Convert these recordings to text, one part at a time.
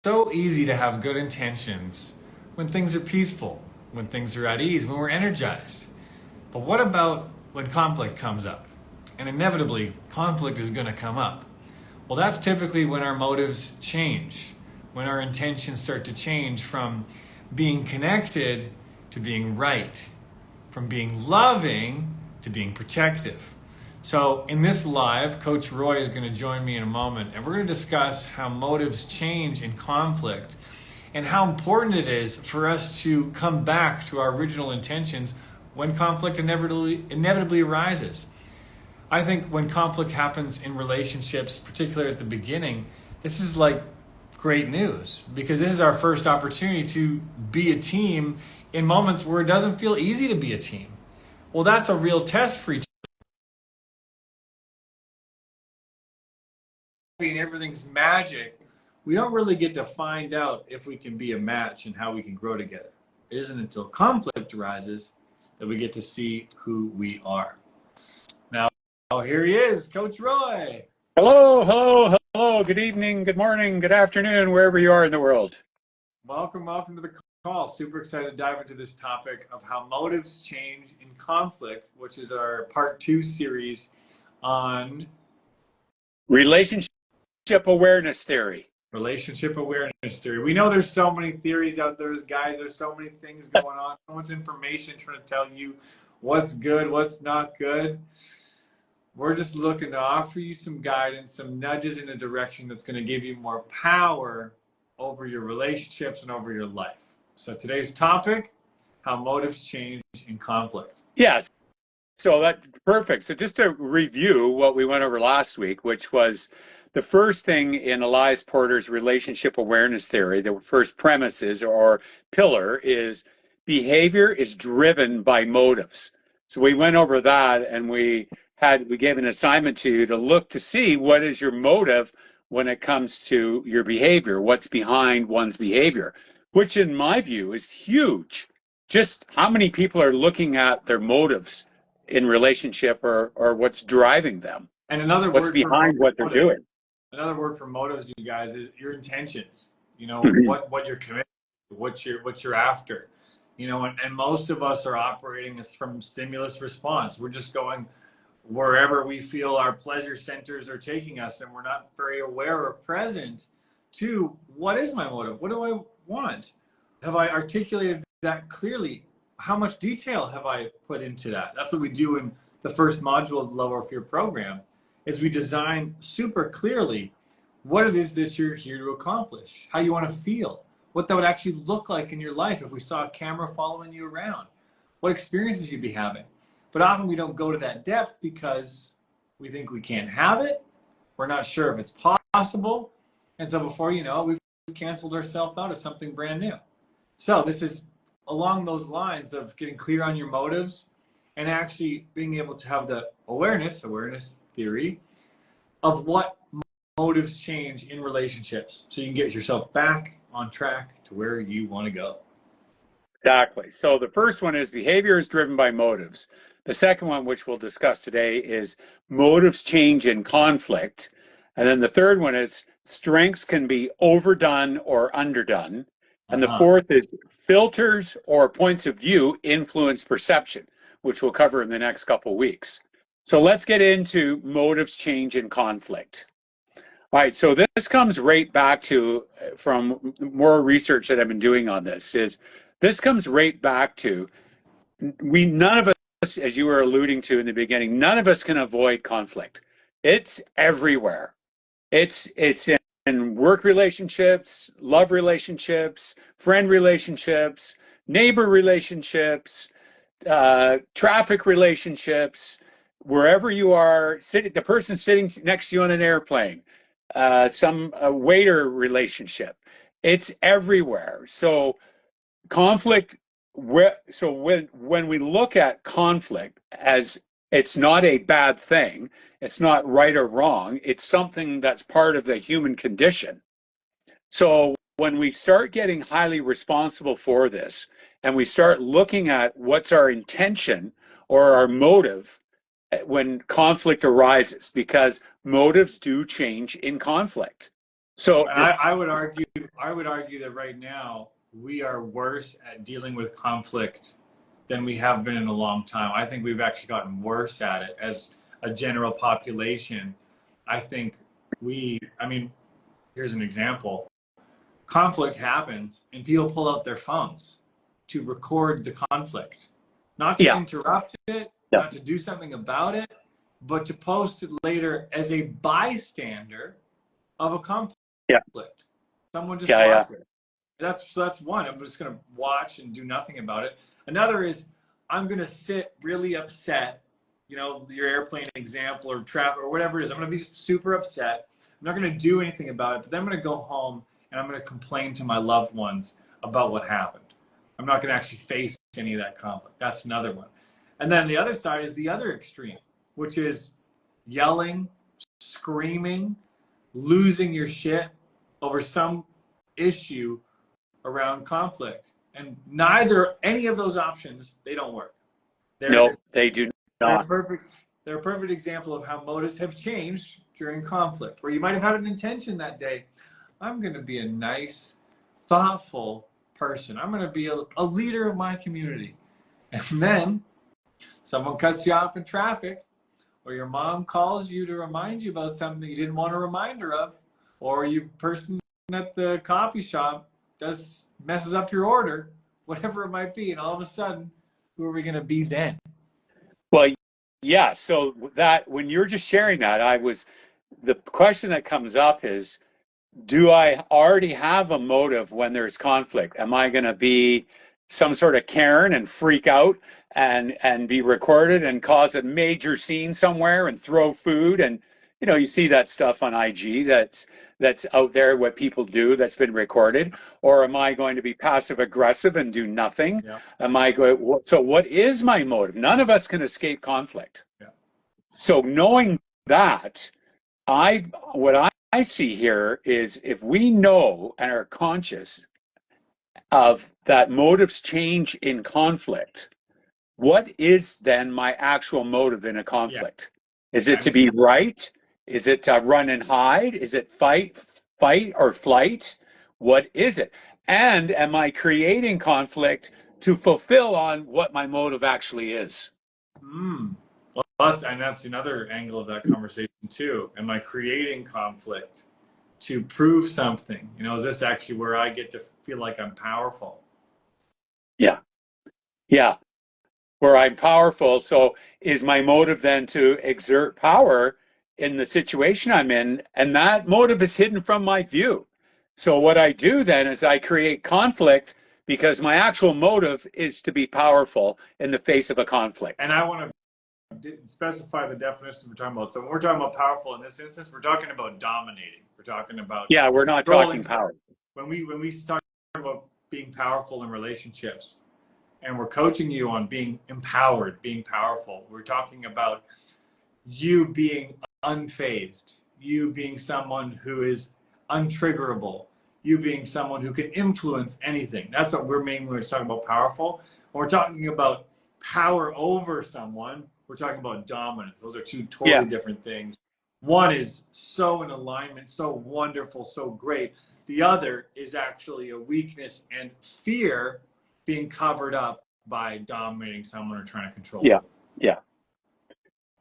So easy to have good intentions when things are peaceful, when things are at ease, when we're energized. But what about when conflict comes up? And inevitably, conflict is going to come up. Well, that's typically when our motives change, when our intentions start to change from being connected to being right, from being loving to being protective. So, in this live, Coach Roy is going to join me in a moment, and we're going to discuss how motives change in conflict and how important it is for us to come back to our original intentions when conflict inevitably arises. I think when conflict happens in relationships, particularly at the beginning, this is like great news because this is our first opportunity to be a team in moments where it doesn't feel easy to be a team. Well, that's a real test for each and everything's magic. We don't really get to find out if we can be a match and how we can grow together. It isn't until conflict arises that we get to see who we are. Now, here he is, Coach Roy. Hello, hello, hello. Good evening, good morning, good afternoon, wherever you are in the world. Welcome to the call. Super excited to dive into this topic of how motives change in conflict, which is our part 2 series on Relationship awareness theory. Relationship awareness theory. We know there's so many theories out there, guys. There's so many things going on, so much information trying to tell you what's good, what's not good. We're just looking to offer you some guidance, some nudges in a direction that's going to give you more power over your relationships and over your life. So today's topic, how motives change in conflict. Yes, so that's perfect. So just to review what we went over last week, which was the first thing in Elias Porter's relationship awareness theory, the first premise is, or pillar is, behavior is driven by motives. So we went over that and we gave an assignment to you to look to see what is your motive when it comes to your behavior, what's behind one's behavior, which in my view is huge. Just how many people are looking at their motives in relationship or what's driving them, And another what's word behind what they're doing. Another word for motives, you guys, is your intentions. You know, Mhm. what you're committed to, what you're after. You know, and most of us are operating as from stimulus response. We're just going wherever we feel our pleasure centers are taking us, and we're not very aware or present to what is my motive? What do I want? Have I articulated that clearly? How much detail have I put into that? That's what we do in the first module of the Lower Fear program, is we design super clearly what it is that you're here to accomplish, how you want to feel, what that would actually look like in your life if we saw a camera following you around, what experiences you'd be having. But often we don't go to that depth because we think we can't have it. We're not sure if it's possible. And so before you know, we've canceled ourselves out of something brand new. So this is along those lines of getting clear on your motives and actually being able to have the awareness theory of what motives change in relationships so you can get yourself back on track to where you want to go. Exactly. So the first one is behavior is driven by motives. The second one, which we'll discuss today, is motives change in conflict. And then the third one is strengths can be overdone or underdone. And the fourth is filters or points of view influence perception, which we'll cover in the next couple of weeks. So let's get into motives change in conflict. All right, so this comes right back to, from more research that I've been doing on this, is this comes right back to, none of us, as you were alluding to in the beginning, none of us can avoid conflict. It's everywhere. It's in work relationships, love relationships, friend relationships, neighbor relationships, traffic relationships, wherever you are, the person sitting next to you on an airplane, some waiter relationship. It's everywhere. So conflict. So when we look at conflict as, it's not a bad thing, it's not right or wrong, it's something that's part of the human condition. So when we start getting highly responsible for this and we start looking at what's our intention or our motive when conflict arises, because motives do change in conflict. So And I would argue that right now we are worse at dealing with conflict than we have been in a long time. I think we've actually gotten worse at it as a general population. I think I mean, here's an example. Conflict happens and people pull out their phones to record the conflict, not to yeah, interrupt it, yeah, not to do something about it, but to post it later as a bystander of a conflict. yeah, Someone just yeah, yeah. watch it. That's one. I'm just gonna watch and do nothing about it. Another is I'm gonna sit really upset. You know, your airplane example or traffic or whatever it is. I'm gonna be super upset. I'm not gonna do anything about it, but then I'm gonna go home and I'm gonna complain to my loved ones about what happened. I'm not gonna actually face any of that conflict. That's another one. And then the other side is the other extreme, which is yelling, screaming, losing your shit over some issue around conflict. And any of those options, they don't work. No, they do They're not. perfect. They're a perfect example of how motives have changed during conflict, where you might have had an intention that day. I'm going to be a nice, thoughtful person. I'm going to be a leader of my community. And then someone cuts you off in traffic, or your mom calls you to remind you about something you didn't want a reminder of, or you person at the coffee shop messes up your order, whatever it might be, and all of a sudden, who are we going to be then? Well, yeah. So that when you're just sharing that, the question that comes up is, do I already have a motive when there's conflict? Am I going to be some sort of Karen and freak out and be recorded and cause a major scene somewhere and throw food? And you see that stuff on IG that's out there, what people do that's been recorded. Or am I going to be passive aggressive and do nothing? Yeah. Am I going? So what is my motive? None of us can escape conflict. Yeah. So knowing that, what I see here is if we know and are conscious of that motives change in conflict, what is then my actual motive in a Yeah. conflict? Is it I to mean, be right? Is it to run and hide? Is it fight or flight? What is it? And am I creating conflict to fulfill on what my motive actually is? well, and that's another angle of that conversation too. Am I creating conflict to prove something? Is this actually where I get to feel like I'm powerful? Yeah. Yeah. Where I'm powerful. So is my motive then to exert power in the situation I'm in? And that motive is hidden from my view. So what I do then is I create conflict because my actual motive is to be powerful in the face of a conflict. And I want to specify the definition we're talking about. So when we're talking about powerful in this instance, we're talking about dominating. We're talking about Yeah, we're not talking power. When we start about being powerful in relationships, and we're coaching you on being empowered, being powerful, we're talking about you being unfazed, you being someone who is untriggerable, you being someone who can influence anything. That's what we're mainly talking about powerful. When we're talking about power over someone, we're talking about dominance. Those are two totally different things. One is so in alignment, so wonderful, so great. The other is actually a weakness and fear being covered up by dominating someone or trying to control them. Yeah.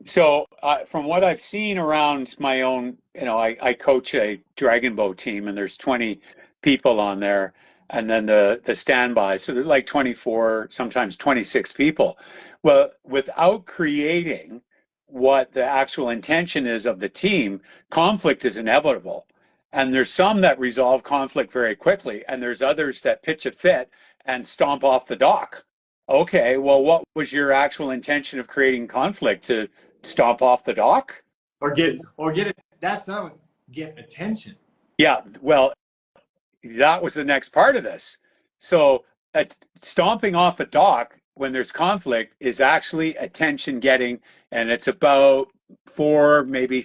So from what I've seen around my own, I coach a dragon boat team and there's 20 people on there and then the standby. So they're like 24, sometimes 26 people. Well, without creating what the actual intention is of the team, conflict is inevitable. And there's some that resolve conflict very quickly, and there's others that pitch a fit and stomp off the dock. Okay, well, what was your actual intention of creating conflict? To stomp off the dock? Or get it. That's not get attention. Yeah, well, that was the next part of this. So stomping off a dock when there's conflict is actually attention getting, and it's about four, maybe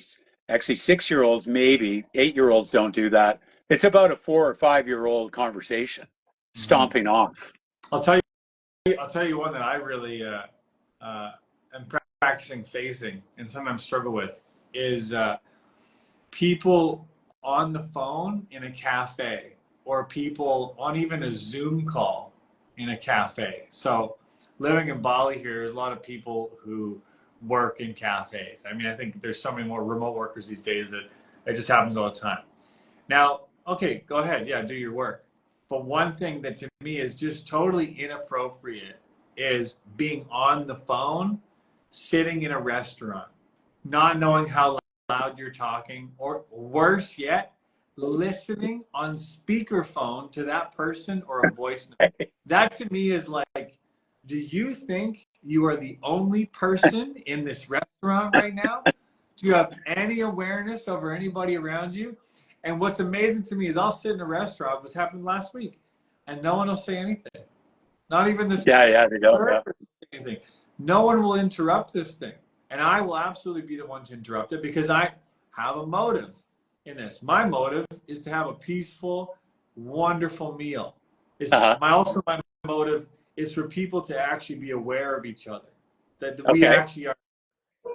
actually 6-year-olds, maybe 8-year-olds don't do that. It's about a 4 or 5-year-old conversation, stomping off. I'll tell you one that I really am practicing facing and sometimes struggle with is people on the phone in a cafe, or people on even a Zoom call in a cafe. So living in Bali here, there's a lot of people who work in cafes. I mean, I think there's so many more remote workers these days that it just happens all the time. Now, okay, go ahead. Yeah, do your work. But one thing that to me is just totally inappropriate is being on the phone, sitting in a restaurant, not knowing how loud you're talking, or worse yet, listening on speakerphone to that person or a voice note. That to me is like, do you think you are the only person in this restaurant right now? Do you have any awareness over anybody around you? And what's amazing to me is I'll sit in a restaurant, this happened last week, and no one will say anything. Not even the Yeah, they don't. server will say anything. No one will interrupt this thing. And I will absolutely be the one to interrupt it because I have a motive in this. My motive is to have a peaceful, wonderful meal. My motive is for people to actually be aware of each other. That we actually are.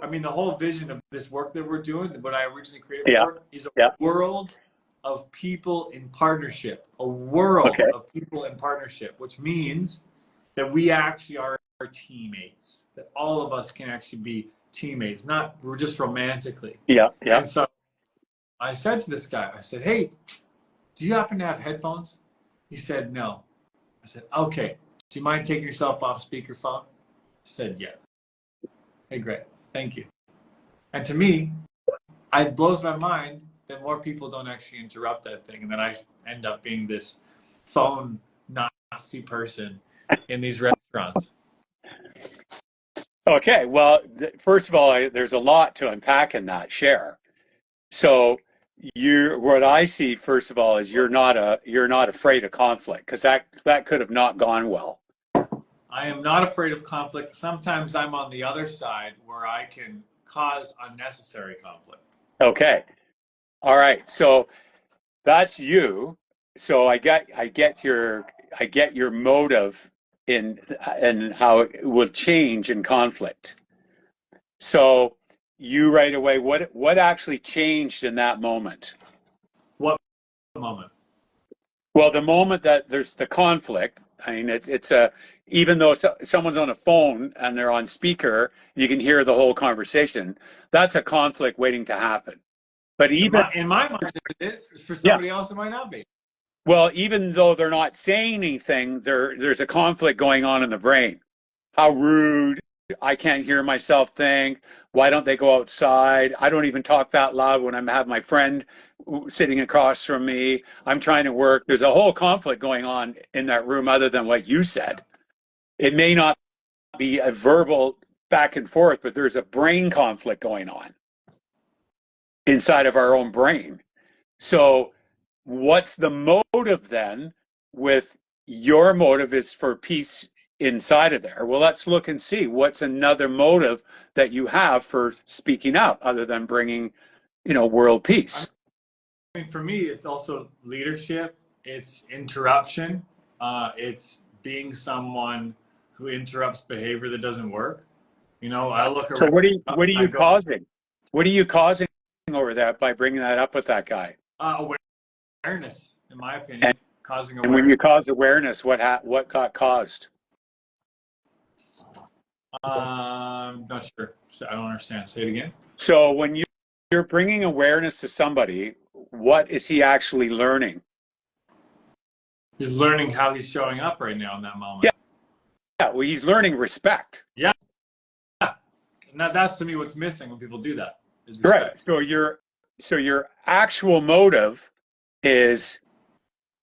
I mean, the whole vision of this work that we're doing, what I originally created for, is a world of people in partnership. A world of people in partnership, which means that we actually are teammates. That all of us can actually be teammates, not we're just romantically. And so I said to this guy, I said, hey, do you happen to have headphones? He said, no. I said, okay, do you mind taking yourself off speakerphone? He said, yeah. Hey, great. Thank you. And to me, it blows my mind that more people don't actually interrupt that thing. And then I end up being this phone Nazi person in these restaurants. Okay, well, first of all, there's a lot to unpack in that share. So what I see, first of all, is you're not afraid of conflict, because that could have not gone well. I am not afraid of conflict. Sometimes I'm on the other side where I can cause unnecessary conflict. Okay. All right. So that's you. So I get your motive in how it will change in conflict. So you right away, what actually changed in that moment? What moment? Well, the moment that there's the conflict, I mean, it's even though someone's on a phone and they're on speaker, you can hear the whole conversation. That's a conflict waiting to happen. But even in my mind, it is. For somebody else, it might not be. Well, even though they're not saying anything, there's a conflict going on in the brain. How rude! I can't hear myself think. Why don't they go outside? I don't even talk that loud when I have my friend sitting across from me. I'm trying to work. There's a whole conflict going on in that room other than what you said. It may not be a verbal back and forth, but there's a brain conflict going on inside of our own brain. So what's the motive then? With your motive is for peace inside of there. Well, let's look and see what's another motive that you have for speaking out other than bringing, world peace. I mean, for me, it's also leadership. It's interruption. It's being someone who interrupts behavior that doesn't work. I look around. So what are you causing? What are you causing over that by bringing that up with that guy? Awareness, in my opinion, causing awareness. And when you cause awareness, what got caused? Not sure. I don't understand. Say it again. So when you're bringing awareness to somebody, what is he actually learning? He's learning how he's showing up right now in that moment. Yeah. Well, he's learning respect. Yeah. Now that's to me what's missing when people do that. Is respect. Right. So your actual motive is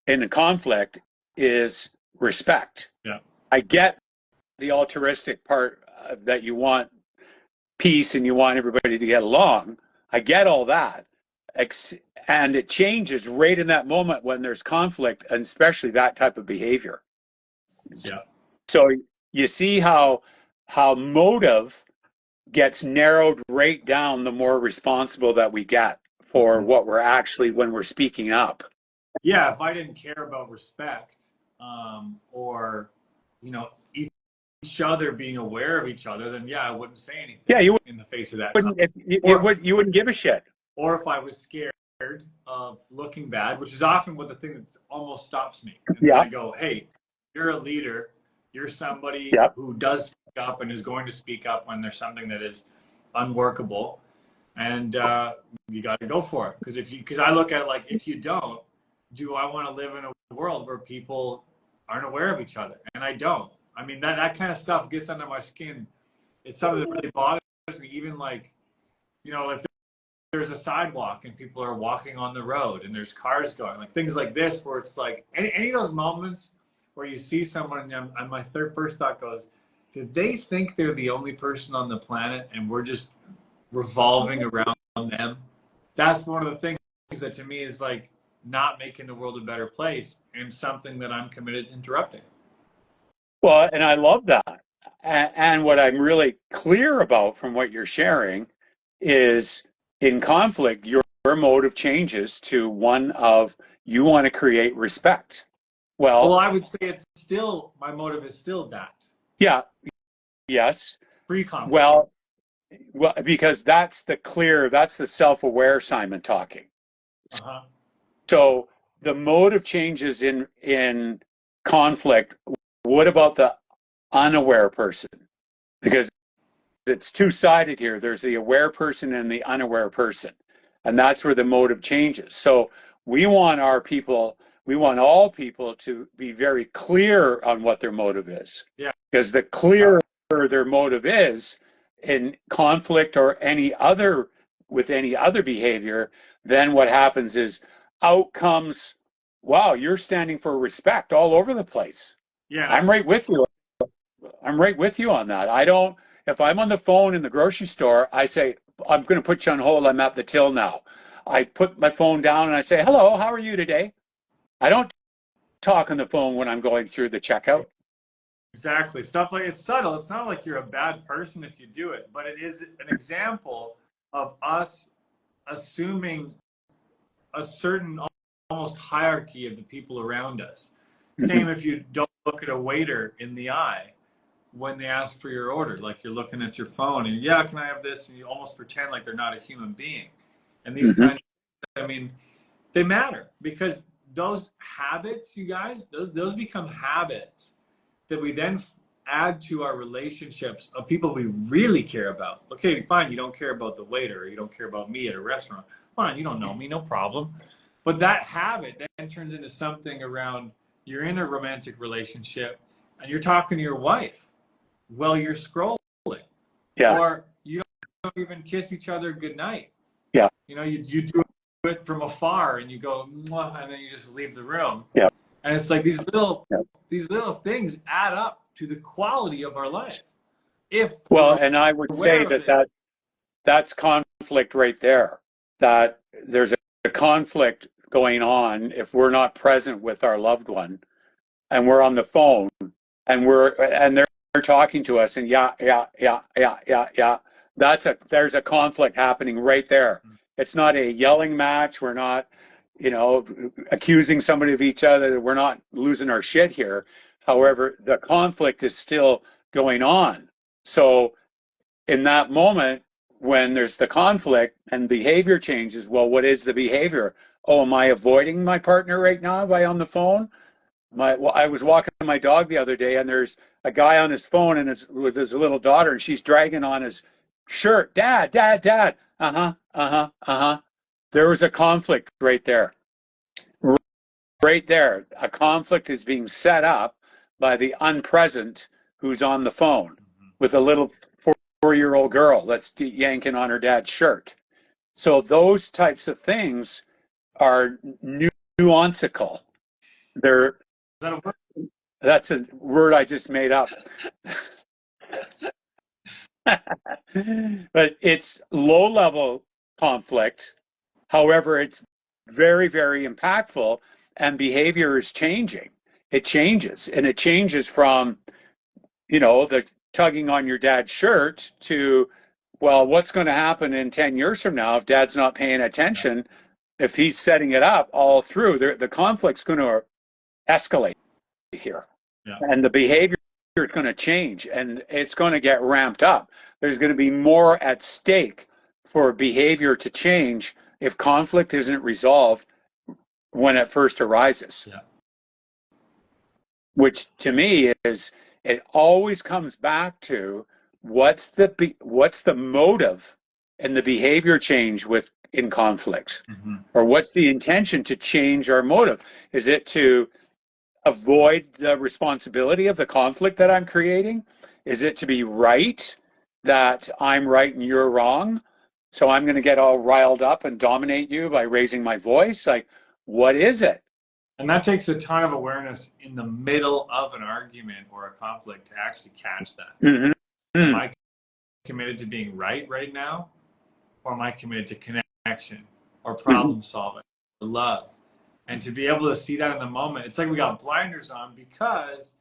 in the conflict is respect. Yeah. I get the altruistic part that you want peace and you want everybody to get along. I get all that. And it changes right in that moment when there's conflict, and especially that type of behavior. Yeah. So you see how motive gets narrowed right down the more responsible that we get for what we're actually when we're speaking up. Yeah, if I didn't care about respect, or each other being aware of each other, then I wouldn't say anything. Yeah, you in the face of that. You wouldn't give a shit. Or if I was scared of looking bad, which is often what the thing that almost stops me. And then Yeah. I go, hey, you're a leader. You're somebody Yeah. who does speak up and is going to speak up when there's something that is unworkable. And you got to go for it. Because I look at it like, if you don't, do I want to live in a world where people aren't aware of each other? And I don't. I mean, that kind of stuff gets under my skin. It's something that really bothers me. Even like, if there's a sidewalk and people are walking on the road and there's cars going, like things like this, where it's like any of those moments where you see someone and my first thought goes, did they think they're the only person on the planet and we're just revolving around them? That's one of the things that to me is like not making the world a better place and something that I'm committed to interrupting. Well, and I love that. And what I'm really clear about from what you're sharing is in conflict, your motive changes to one of you want to create respect. Well, Well, I would say it's still, my motive is still that. yeah, yes. Free conflict. Well, because that's the self-aware Simon talking. Uh-huh. So the motive changes in conflict. What about the unaware person? Because it's two-sided here. There's the aware person and the unaware person. And that's where the motive changes. So we want all people to be very clear on what their motive is. Yeah. Because the clearer their motive is in conflict or with any other behavior, then what happens is outcomes, wow, you're standing for respect all over the place. Yeah. I'm right with you. I'm right with you on that. If I'm on the phone in the grocery store, I say, I'm going to put you on hold. I'm at the till now. I put my phone down and I say, hello, how are you today? I don't talk on the phone when I'm going through the checkout. Exactly. Stuff like it's subtle. It's not like you're a bad person if you do it, but it is an example of us assuming a certain almost hierarchy of the people around us. Same if you don't look at a waiter in the eye when they ask for your order, like you're looking at your phone and yeah, can I have this? And you almost pretend like they're not a human being. And these kinds of, I mean, they matter because those habits, you guys, those become habits that we then add to our relationships of people we really care about. Okay, fine, you don't care about the waiter, or you don't care about me at a restaurant. Fine, you don't know me, no problem. But that habit then turns into something around you're in a romantic relationship and you're talking to your wife while you're scrolling. Yeah. Or you don't even kiss each other goodnight. Yeah. You do it from afar and you go, mwah, and then you just leave the room. Yeah. And it's like these little things add up to the quality of our life. And I would say that's conflict right there. That there's a conflict going on if we're not present with our loved one and we're on the phone and they're talking to us and yeah. There's a conflict happening right there. It's not a yelling match. We're not, accusing somebody of each other. We're not losing our shit here. However, the conflict is still going on. So in that moment, when there's the conflict and behavior changes, well, what is the behavior? Oh, am I avoiding my partner right now by on the phone? I was walking my dog the other day and there's a guy on his phone and with his little daughter and she's dragging on his shirt. Dad. There was a conflict right there. Right there. A conflict is being set up by the unpresent who's on the phone with a little 4-year-old girl that's yanking on her dad's shirt. So those types of things are nuanceical. Is that a word? That's a word I just made up. But it's low-level conflict. However, it's very, very impactful and behavior is changing. It changes. And it changes from, the tugging on your dad's shirt to, well, what's going to happen in 10 years from now if dad's not paying attention? If he's setting it up all through, the conflict's going to escalate here. Yeah. And the behavior is going to change and it's going to get ramped up. There's going to be more at stake for behavior to change if conflict isn't resolved when it first arises. Yeah. Which to me is, it always comes back to what's the motive and the behavior change in conflicts, or what's the intention to change our motive? Is it to avoid the responsibility of the conflict that I'm creating? Is it to be right, that I'm right and you're wrong? So I'm going to get all riled up and dominate you by raising my voice? Like, what is it? And that takes a ton of awareness in the middle of an argument or a conflict to actually catch that. Mm-hmm. Am I committed to being right now? Or am I committed to connection or problem solving or love? And to be able to see that in the moment, it's like we got blinders on because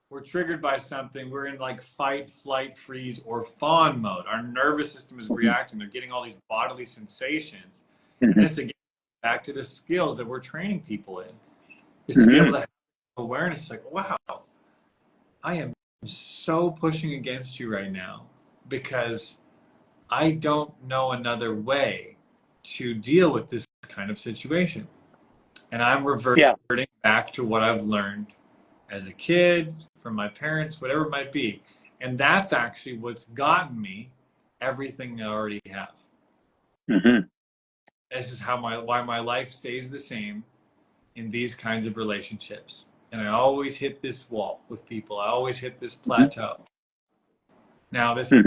we're triggered by something. We're in like fight, flight, freeze, or fawn mode. Our nervous system is reacting. They're getting all these bodily sensations. And this again, back to the skills that we're training people in, is to be able to have awareness like, wow, I am so pushing against you right now because I don't know another way to deal with this kind of situation. And I'm reverting back to what I've learned as a kid, from my parents, whatever it might be. And that's actually what's gotten me everything I already have. This is why my life stays the same in these kinds of relationships. And I always hit this wall with people. I always hit this plateau. Now, this is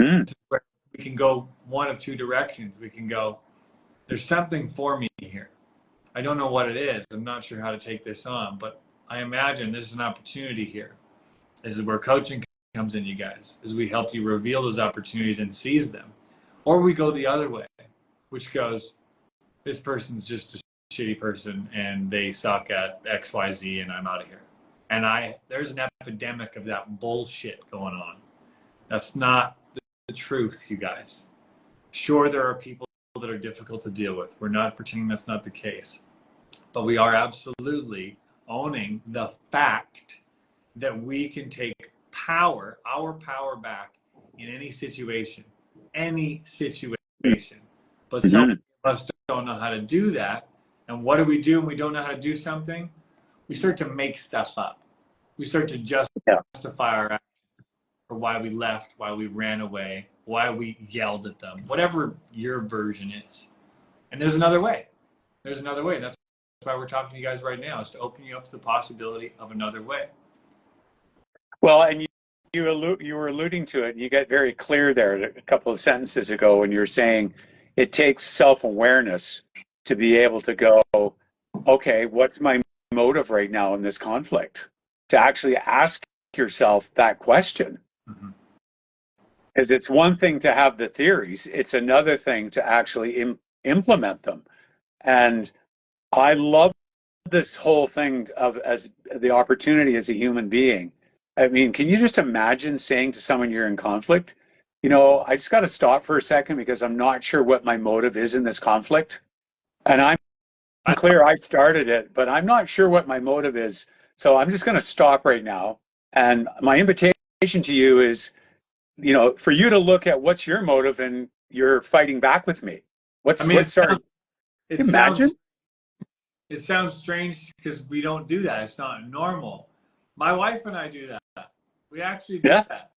where we can go one of two directions. We can go, there's something for me here. I don't know what it is. I'm not sure how to take this on, but I imagine this is an opportunity here. This is where coaching comes in, you guys, as we help you reveal those opportunities and seize them. Or we go the other way, which goes, this person's just a shitty person and they suck at XYZ and I'm out of here. And there's an epidemic of that bullshit going on. That's not the truth, you guys. Sure, there are people that are difficult to deal with. We're not pretending that's not the case. But we are absolutely owning the fact that we can take our power back in any situation. But some of us don't know how to do that. And what do we do when we don't know how to do something? We start to make stuff up. We start to justify our actions for why we left, why we ran away, why we yelled at them, whatever your version is. And there's another way. There's another way. And that's why we're talking to you guys right now, is to open you up to the possibility of another way. Well, and you were alluding to it. You got very clear there a couple of sentences ago when you were saying it takes self-awareness to be able to go, okay, what's my motive right now in this conflict? To actually ask yourself that question. Because it's one thing to have the theories, it's another thing to actually implement them. And I love this whole thing as the opportunity as a human being. I mean, can you just imagine saying to someone you're in conflict, I just got to stop for a second because I'm not sure what my motive is in this conflict. And I'm clear I started it, but I'm not sure what my motive is. So I'm just going to stop right now. And my invitation to you is, for you to look at what's your motive and you're fighting back with me. It sounds strange because we don't do that. It's not normal. My wife and I do that. We actually do that.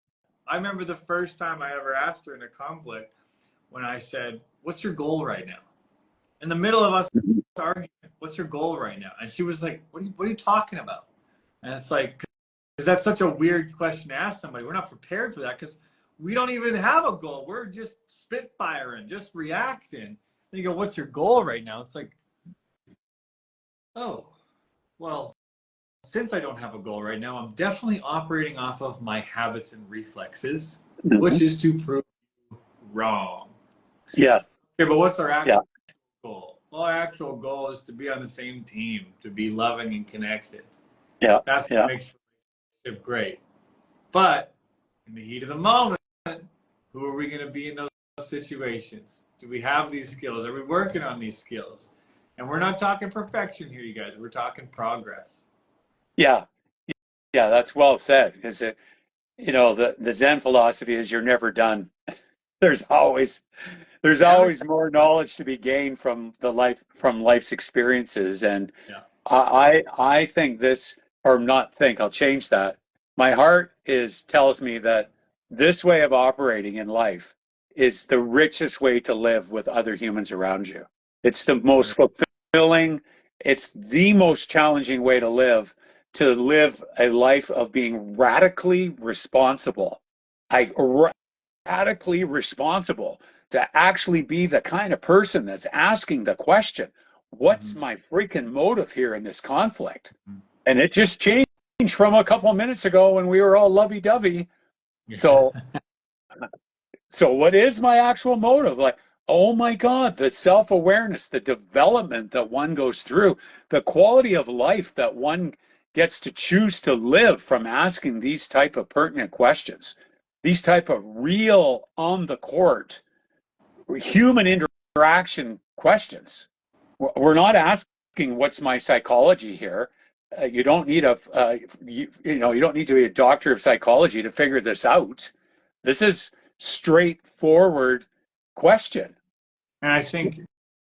I remember the first time I ever asked her in a conflict when I said, what's your goal right now? In the middle of us arguing, what's your goal right now? And she was like, what are you talking about? And it's like, because that's such a weird question to ask somebody. We're not prepared for that because we don't even have a goal. We're just spitfiring, just reacting. Then you go, what's your goal right now? It's like, oh, well, since I don't have a goal right now, I'm definitely operating off of my habits and reflexes, which is to prove you wrong. Yes. Okay, but what's our actual goal? Well, our actual goal is to be on the same team, to be loving and connected. Yeah. That's what makes a relationship great. But in the heat of the moment, who are we going to be in those situations? Do we have these skills? Are we working on these skills? And we're not talking perfection here, you guys. We're talking progress. Yeah. Yeah, that's well said. Is it, the Zen philosophy is you're never done. there's always more knowledge to be gained from life's experiences. And Yeah. I think this, or not think, I'll change that. My heart tells me that this way of operating in life is the richest way to live with other humans around you. It's the most fulfilling, it's the most challenging way to live a life of being radically responsible. Radically responsible to actually be the kind of person that's asking the question, what's my freaking motive here in this conflict? And it just changed from a couple of minutes ago when we were all lovey-dovey. So what is my actual motive? Like, oh my God, the self-awareness, the development that one goes through, the quality of life that one gets to choose to live from asking these type of pertinent questions, these type of real on the court human interaction questions. We're not asking what's my psychology here. You don't need you don't need to be a doctor of psychology to figure this out. This is straightforward question. And I think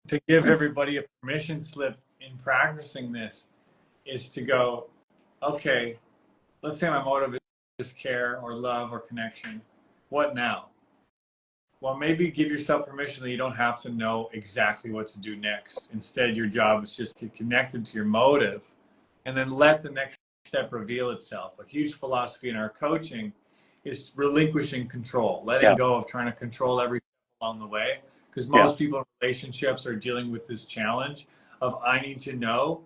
to give everybody a permission slip in practicing this is to go, okay, let's say my motive is care or love or connection. What now? Well, maybe give yourself permission that you don't have to know exactly what to do next. Instead, your job is just get connected to your motive and then let the next step reveal itself. A huge philosophy in our coaching is relinquishing control, letting go of trying to control everything along the way. Because most people in relationships are dealing with this challenge of I need to know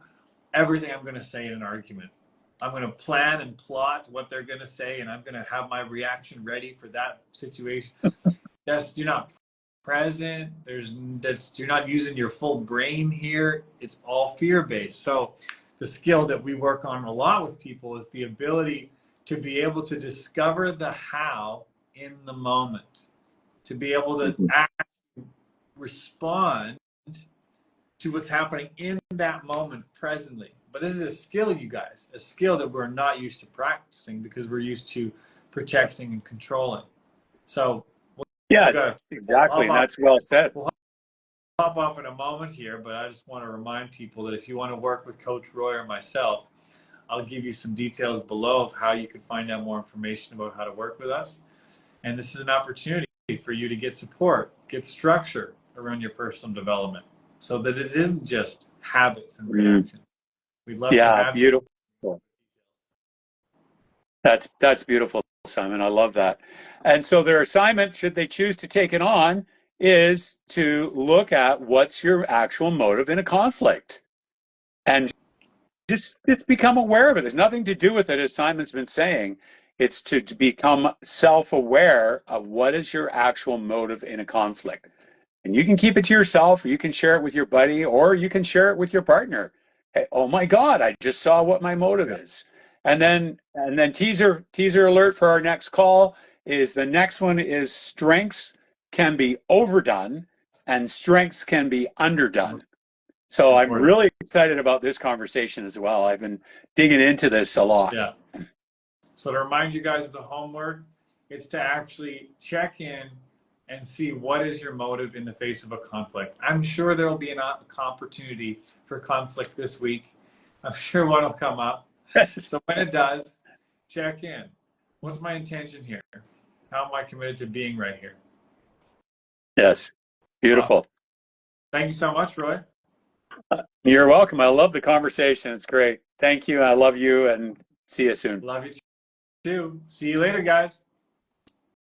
everything I'm going to say in an argument. I'm going to plan and plot what they're going to say, and I'm going to have my reaction ready for that situation. You're not present. You're not using your full brain here. It's all fear-based. So the skill that we work on a lot with people is the ability to be able to discover the how in the moment, to be able to respond to what's happening in that moment presently. But this is a skill, you guys, a skill that we're not used to practicing because we're used to protecting and controlling. So exactly. That's well said. We'll hop off in a moment here, but I just want to remind people that if you want to work with Coach Roy or myself, I'll give you some details below of how you can find out more information about how to work with us. And this is an opportunity for you to get support, get structure around your personal development so that it isn't just habits and reactions. We'd love to have beautiful. That's beautiful, Simon. I love that. And so their assignment, should they choose to take it on, is to look at what's your actual motive in a conflict. And just become aware of it. There's nothing to do with it, as Simon's been saying. It's to become self-aware of what is your actual motive in a conflict. And you can keep it to yourself, or you can share it with your buddy, or you can share it with your partner. Hey, oh my God, I just saw what my motive is. And then teaser alert for our next call is the next one is strengths can be overdone and strengths can be underdone. So I'm really excited about this conversation as well. I've been digging into this a lot. Yeah. So to remind you guys of the homework, it's to actually check in and see what is your motive in the face of a conflict. I'm sure there will be an opportunity for conflict this week. I'm sure one will come up. So when it does, check in. What's my intention here? How am I committed to being right here? Yes. Beautiful. Wow. Thank you so much, Roy. You're welcome. I love the conversation. It's great. Thank you. I love you, and see you soon. Love you too. See you later, guys.